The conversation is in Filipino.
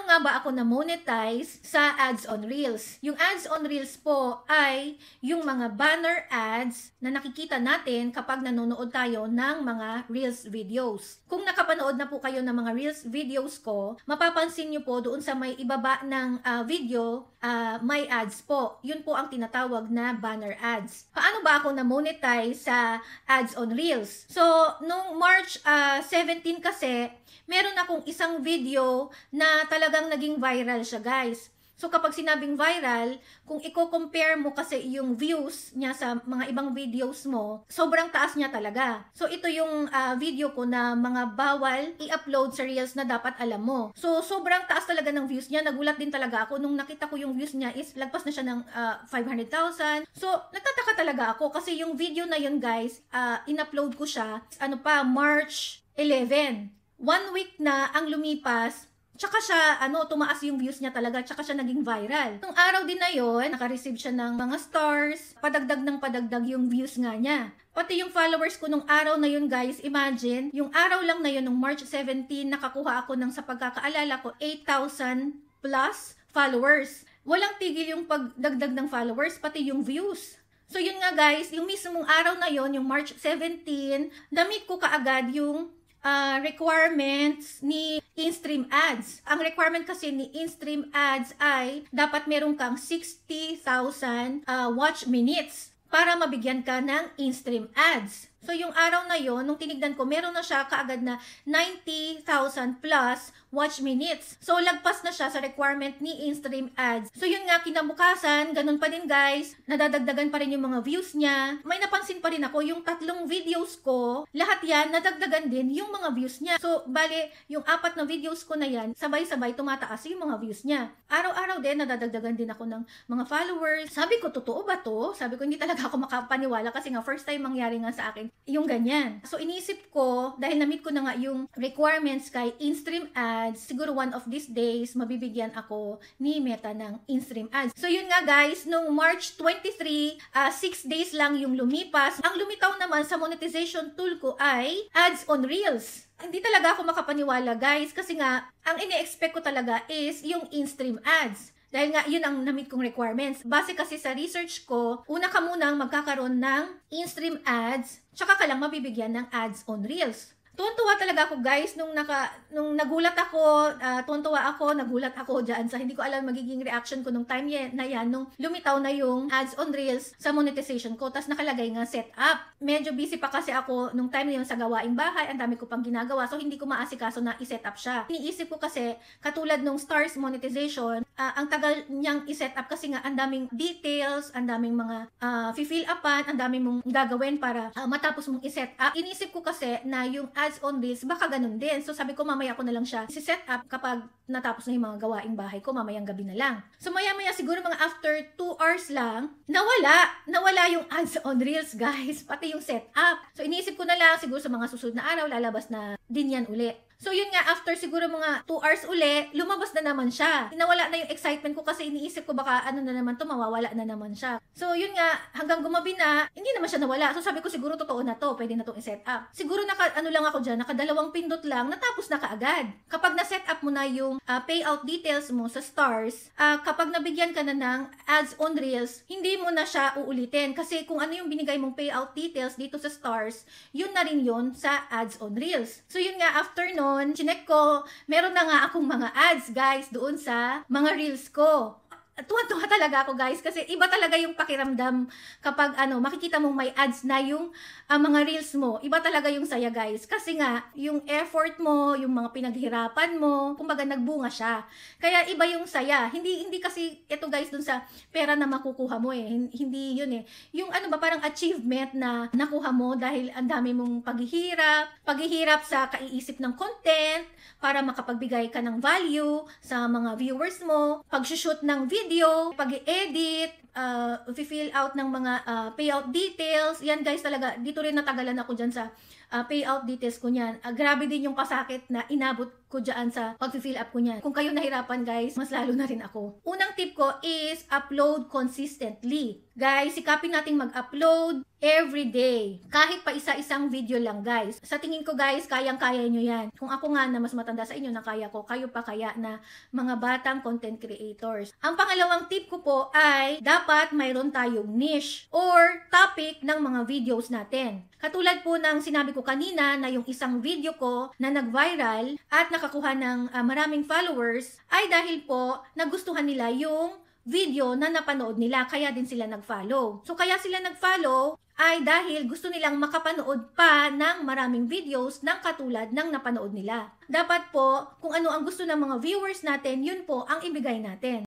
nga ba ako na-monetize sa ads on Reels? Yung ads on Reels po ay yung mga banner ads na nakikita natin kapag nanonood tayo ng mga Reels videos. Kung nakapanood na po kayo ng mga Reels videos ko, mapapansin nyo po doon sa may ibaba ng video, may ads po. Yun po ang tinatawag na banner ads. Paano ba ako na-monetize sa ads on Reels? So, nung March 17 kasi, meron akong isang video na talagang naging viral siya, guys. So, kapag sinabing viral, kung i-compare mo kasi yung views niya sa mga ibang videos mo, sobrang taas niya talaga. So, ito yung video ko na mga bawal i-upload sa Reels na dapat alam mo. So, sobrang taas talaga ng views niya. Nagulat din talaga ako nung nakita ko yung views niya is lagpas na siya ng 500,000. So, nagtataka talaga ako kasi yung video na yun, guys, in-upload ko siya, March 11. 1 week na ang lumipas, tsaka siya, tumaas yung views niya talaga, tsaka siya naging viral. Nung araw din na yon, naka-receive siya ng mga stars, padagdag ng padagdag yung views nga niya. Pati yung followers ko nung araw na yun, guys, imagine, yung araw lang na yun, nung March 17, nakakuha ako ng, sa pagkakaalala ko, 8,000 plus followers. Walang tigil yung pagdagdag ng followers, pati yung views. So yun nga, guys, yung mismong araw na yon, yung March 17, na-meet ko kaagad yung requirements ni in-stream ads. Ang requirement kasi ni in-stream ads ay dapat meron kang 60,000 watch minutes para mabigyan ka ng in-stream ads. So, yung araw na yon, nung tinignan ko, meron na siya kaagad na 90,000 plus watch minutes. So, lagpas na siya sa requirement ni in-stream ads. So, yun nga, kinabukasan, ganun pa din, guys. Nadadagdagan pa rin yung mga views niya. May napansin pa rin ako, yung 3 videos ko, lahat yan, nadagdagan din yung mga views niya. So, bale, yung 4 na videos ko na yan, sabay-sabay tumataas yung mga views niya. Araw-araw din, nadadagdagan din ako ng mga followers. Sabi ko, totoo ba to? Sabi ko, hindi talaga ako makapaniwala kasi nga, first time mangyari nga sa akin yung ganyan. So, inisip ko, dahil na-meet ko na nga yung requirements kay in-stream ads, siguro one of these days, mabibigyan ako ni Meta ng in-stream ads. So, yun nga, guys, nung March 23, 6 days lang yung lumipas. Ang lumitaw naman sa monetization tool ko ay ads on Reels. Hindi talaga ako makapaniwala, guys, kasi nga, ang ini-expect ko talaga is yung in-stream ads. Dahil nga, yun ang na-meet kong requirements. Base kasi sa research ko, una ka munang magkakaroon ng in-stream ads, tsaka ka lang mabibigyan ng ads on Reels. Tuwan-tuwa talaga ako, guys, nung nagulat ako, nagulat ako dyan sa hindi ko alam magiging reaction ko nung time na yan, nung lumitaw na yung ads on Reels sa monetization ko, tas nakalagay nga setup. Medyo busy pa kasi ako nung time na yun sa gawaing bahay, ang dami ko pang ginagawa, so hindi ko maasikaso na i-set up siya. Iniisip ko kasi, katulad nung stars monetization, ang tagal niyang i-set up kasi nga ang daming details, ang daming mga fill upan, ang daming mong gagawin para matapos mong i-set up. Inisip ko kasi na yung ads on Reels, baka ganun din. So sabi ko, mamaya ko na lang siya i-set up kapag natapos na yung mga gawaing bahay ko, mamayang gabi na lang. So maya-maya siguro mga after 2 hours lang, nawala yung ads on Reels, guys, pati yung setup. So iniisip ko na lang, siguro sa mga susunod na araw, lalabas na din yan uli. So yun nga, after siguro mga 2 hours uli, lumabas na naman siya. Nawala na yung excitement ko kasi iniisip ko baka ano na naman to, mawawala na naman siya. So yun nga, hanggang gumabi na, hindi naman siya nawala. So sabi ko siguro totoo na to, pwede na tong i-set up. Siguro lang ako dyan, nakadalawang pindot lang, natapos na kaagad. Kapag na-set up mo na yung payout details mo sa stars, kapag nabigyan ka na ng ads on Reels, hindi mo na siya uulitin. Kasi kung ano yung binigay mong payout details dito sa stars, yun na rin yun sa ads on Reels. So yun nga, after no, chinek ko, meron na nga akong mga ads, guys, doon sa mga reels ko. Tuwa-tuwa talaga ako, guys, kasi iba talaga yung pakiramdam kapag makikita mong may ads na yung mga reels mo. Iba talaga yung saya, guys, kasi nga yung effort mo, yung mga pinaghirapan mo, kumbaga nagbunga siya. Kaya iba yung saya. Hindi kasi ito, guys, dun sa pera na makukuha mo hindi yun Yung parang achievement na nakuha mo dahil ang dami mong paghihirap sa kaiisip ng content para makapagbigay ka ng value sa mga viewers mo, pag-shoot ng video, pag-edit, fill out ng mga payout details. Yan guys talaga, dito rin natagalan ako dyan sa payout details ko niyan. Grabe din yung kasakit na inabot ko dyan sa pag-fill up ko niyan. Kung kayo nahirapan guys, mas lalo na rin ako. Unang tip ko is upload consistently. Guys, sikapin nating mag-upload every day. Kahit pa isa-isang video lang guys. Sa tingin ko guys, kayang-kaya nyo yan. Kung ako nga na mas matanda sa inyo na kaya ko, kayo pa kaya na mga batang content creators. Ang pangalawang tip ko po ay dapat mayroon tayong niche or topic ng mga videos natin. Katulad po ng sinabi ko kanina na yung isang video ko na nag-viral at nakakuha ng maraming followers ay dahil po nagustuhan nila yung video na napanood nila, kaya din sila nag-follow. So kaya sila nag-follow ay dahil gusto nilang makapanood pa ng maraming videos ng katulad ng napanood nila. Dapat po, kung ano ang gusto ng mga viewers natin, yun po ang ibigay natin.